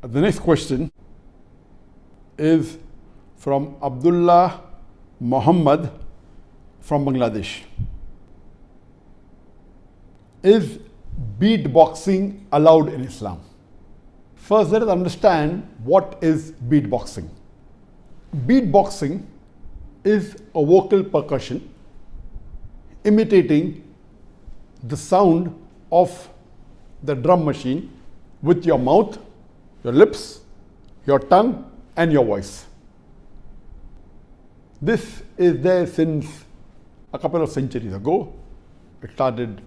The next question is from Abdullah Muhammad from Bangladesh. Is beatboxing allowed in Islam? First, let us understand what is beatboxing. Beatboxing is a vocal percussion imitating the sound of the drum machine with your mouth, your lips, your tongue, and your voice. This is there since a couple of centuries ago. It started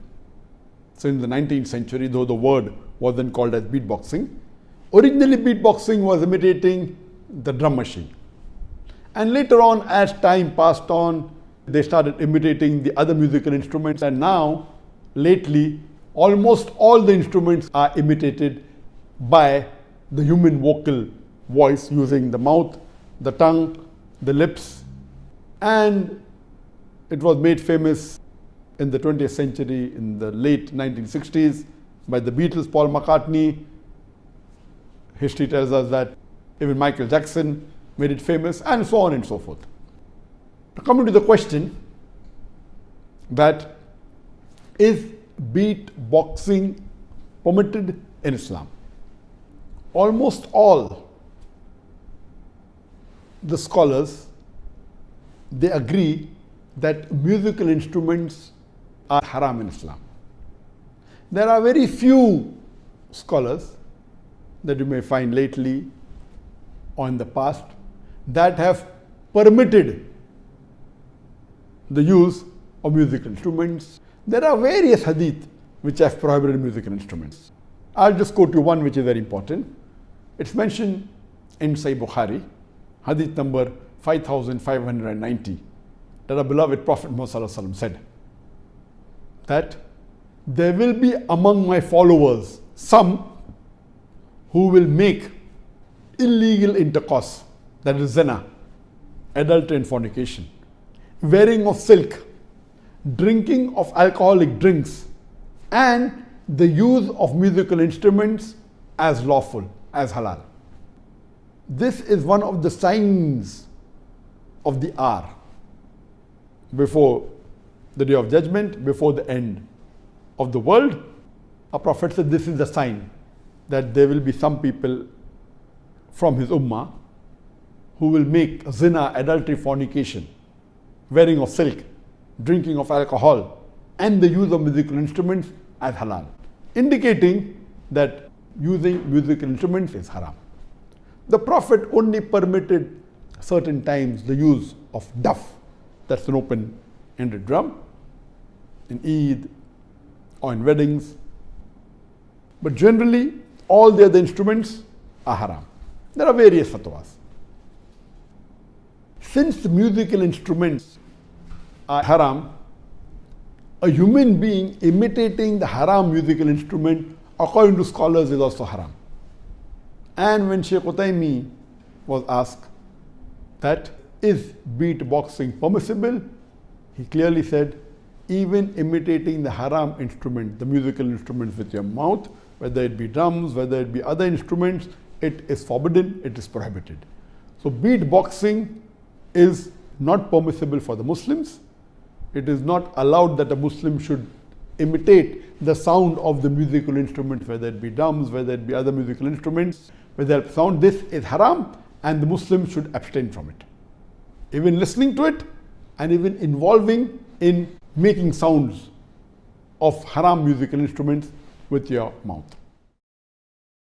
since the 19th century, though the word wasn't called as beatboxing. Originally, beatboxing was imitating the drum machine. And later on, as time passed on, they started imitating the other musical instruments. And now, lately, almost all the instruments are imitated by the human vocal voice using the mouth, the tongue, the lips. And it was made famous in the 20th century, in the late 1960s, by the Beatles, Paul McCartney. History tells us that even Michael Jackson made it famous, and so on and so forth. Coming to the question that is beatboxing permitted in Islam? Almost all the scholars, they agree that musical instruments are haram in Islam. There are very few scholars that you may find lately or in the past that have permitted the use of musical instruments. There are various hadith which have prohibited musical instruments. I'll just quote you one which is very important. It's mentioned in Sahih Bukhari, hadith number 5590, that our beloved Prophet Muhammad said that there will be among my followers some who will make illegal intercourse, that is zina, adultery and fornication, wearing of silk, drinking of alcoholic drinks, and the use of musical instruments as lawful, as halal. This is one of the signs of the hour before the day of judgment, before the end of the world. Our Prophet said this is the sign that there will be some people from his ummah who will make zina, adultery, fornication, wearing of silk, drinking of alcohol, and the use of musical instruments as halal, indicating that using musical instruments is haram. The Prophet only permitted certain times the use of duff, that's an open-ended drum, in Eid or in weddings. But generally, all the other instruments are haram. There are various fatwas. Since the musical instruments are haram, a human being imitating the haram musical instrument, according to scholars, is also haram. And when Shaykh Utaymi was asked that is beatboxing permissible, he clearly said, even imitating the haram instrument, the musical instruments with your mouth, whether it be drums, whether it be other instruments, it is forbidden, it is prohibited. So beatboxing is not permissible for the Muslims. It is not allowed that a Muslim should imitate the sound of the musical instruments, whether it be drums, whether it be other musical instruments, whether it sound. This is haram, and the Muslim should abstain from it. Even listening to it, and even involving in making sounds of haram musical instruments with your mouth.